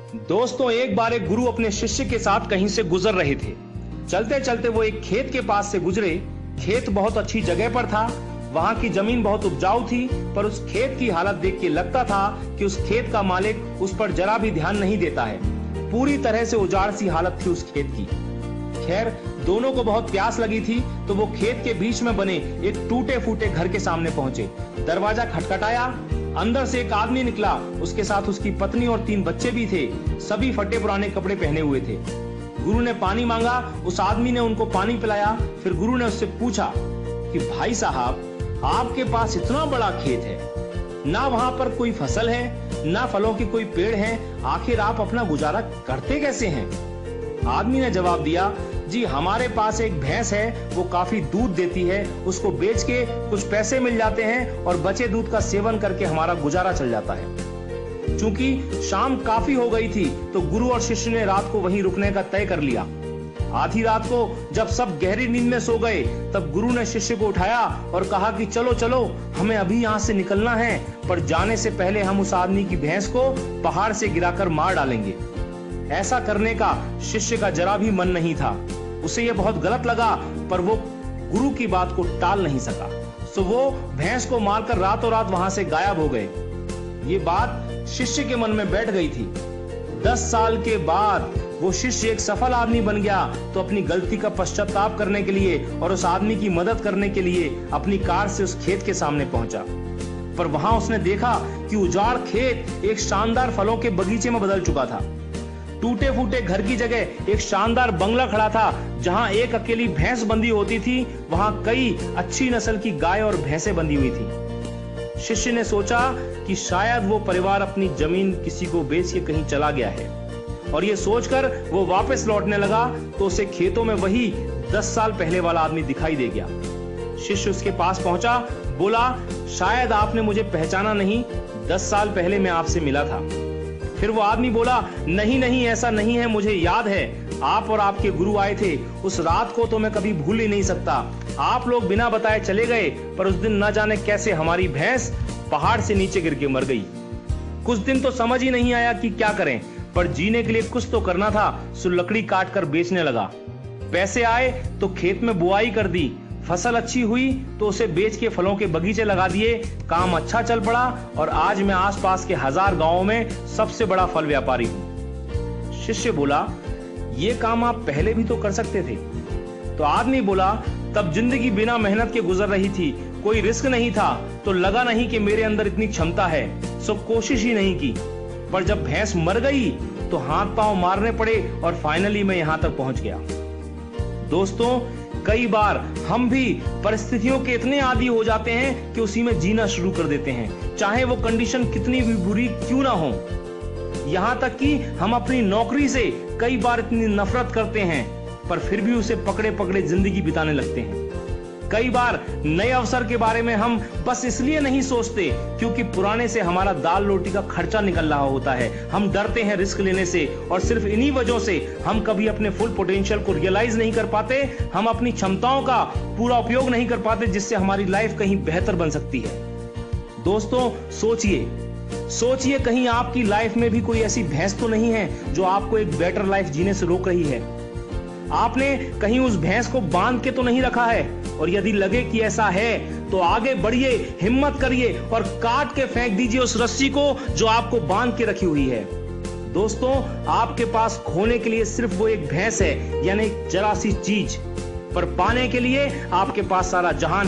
दोस्तों, एक बार एक गुरु अपने शिष्य के साथ कहीं से गुजर रहे थे। चलते चलते वो एक खेत के पास से गुजरे। खेत बहुत अच्छी जगह पर था। वहां की जमीन बहुत उपजाऊ थी, पर उस खेत की हालत देख के लगता था कि उस खेत का मालिक उस पर जरा भी ध्यान नहीं देता है। पूरी तरह से उजाड़ सी हालत थी उस खेत की। खैर, दोनों को बहुत प्यास लगी थी, तो वो खेत के बीच में बने एक टूटे फूटे घर के सामने पहुंचे। दरवाजा खटखटाया। अंदर से एक आदमी निकला। उसके साथ उसकी पत्नी और 3 बच्चे भी थे। सभी फटे पुराने कपड़े पहने हुए थे। गुरु ने पानी मांगा। उस आदमी ने उनको पानी पिलाया। फिर गुरु ने उससे पूछा कि भाई साहब, आपके पास इतना बड़ा खेत है, ना वहां पर कोई फसल है, ना फलों के कोई पेड़ हैं, आखिर आप अपना गुजारा करते कैसे हैं? आदमी ने जवाब दिया, जी हमारे पास एक भैंस है, वो काफी दूध देती है, उसको बेच के कुछ पैसे मिल जाते हैं और बचे दूध का सेवन करके हमारा गुजारा चल जाता है। चूंकि शाम काफी हो गई थी, तो गुरु और शिष्य ने रात को वहीं रुकने का तय कर लिया। आधी रात को जब सब गहरी नींद में सो गए, तब गुरु ने शिष्य को उठाया और कहा कि चलो चलो, हमें अभी यहाँ से निकलना है, पर जाने से पहले हम उस आदमी की भैंस को पहाड़ से गिराकर मार डालेंगे। ऐसा करने का शिष्य का जरा भी मन नहीं था। उसे यह बहुत गलत लगा, पर वो गुरु की बात को टाल नहीं सका। सो वो भैंस को मारकर रातों रात वहां से गायब हो गए। ये बात शिष्य के मन में बैठ गई थी। 10 साल के बाद वो शिष्य एक सफल आदमी बन गया, तो अपनी गलती का पश्चाताप करने के लिए और उस आदमी की मदद करने के लिए अपनी कार से उस खेत के सामने पहुंचा। पर वहां उसने देखा कि उजाड़ खेत एक शानदार फलों के बगीचे में बदल चुका था। टूटे फूटे घर की जगह एक शानदार बंगला खड़ा था। जहां एक अकेली भैंस बंधी होती थी, वहां कई अच्छी नस्ल की गाय और भैंसें बंधी हुई थी। शिष्य ने सोचा कि शायद वो परिवार अपनी जमीन किसी को बेच के कहीं चला गया है, और ये सोचकर वो वापस लौटने लगा, तो उसे खेतों में वही 10 साल पहले वाला आदमी दिखाई दे गया। शिष्य उसके पास पहुंचा, बोला, शायद आपने मुझे पहचाना नहीं, 10 साल पहले मैं आपसे मिला था। फिर वो आदमी बोला, नहीं नहीं, ऐसा नहीं है, मुझे याद है, आप और आपके गुरु आए थे। उस रात को तो मैं कभी भूल ही नहीं सकता। आप लोग बिना बताए चले गए, पर उस दिन न जाने कैसे हमारी भैंस पहाड़ से नीचे गिर के मर गई। कुछ दिन तो समझ ही नहीं आया कि क्या करें, पर जीने के लिए कुछ तो करना था, सो लकड़ी काट कर बेचने लगा। पैसे आए तो खेत में बुआई कर दी। फसल अच्छी हुई तो उसे बेच के फलों के बगीचे लगा दिए। काम अच्छा चल पड़ा और आज मैं आसपास के 1000 गांवों में सबसे बड़ा फल व्यापारी हूं। शिष्य बोला, ये काम आप पहले भी तो कर सकते थे। तो आदमी बोला, तब जिंदगी बिना मेहनत के गुजर रही थी, कोई रिस्क नहीं था, तो लगा नहीं कि मेरे अंदर इतनी क्षमता है, सो कोशिश ही नहीं की। पर जब भैंस मर गई तो हाथ पांव मारने पड़े और फाइनली मैं यहां तक पहुंच गया। दोस्तों, कई बार हम भी परिस्थितियों के इतने आदी हो जाते हैं कि उसी में जीना शुरू कर देते हैं, चाहे वो कंडीशन कितनी भी बुरी क्यों ना हो। यहां तक कि हम अपनी नौकरी से कई बार इतनी नफरत करते हैं, पर फिर भी उसे पकड़े पकड़े जिंदगी बिताने लगते हैं। कई बार नए अवसर के बारे में हम बस इसलिए नहीं सोचते क्योंकि पुराने से हमारा दाल रोटी का खर्चा निकल रहा होता है। हम डरते हैं रिस्क लेने से, और सिर्फ इन्हीं वजहों से हम कभी अपने फुल पोटेंशियल को रियलाइज नहीं कर पाते। हम अपनी क्षमताओं का पूरा उपयोग नहीं कर पाते, जिससे हमारी लाइफ कहीं बेहतर बन सकती है। दोस्तों, सोचिए कहीं आपकी लाइफ में भी कोई ऐसी भैंस तो नहीं है जो आपको एक बेटर लाइफ जीने से रोक रही है। आपने कहीं उस भैंस को बांध के तो नहीं रखा है, और यदि लगे कि ऐसा है तो आगे बढ़िए, हिम्मत करिए और काट के फेंक दीजिए उस रस्सी को जो आपको बांध के रखी हुई है। दोस्तों, आपके पास खोने के लिए सिर्फ वो एक भैंस है, यानी एक जरा सी चीज, पर पाने के लिए आपके पास सारा जहान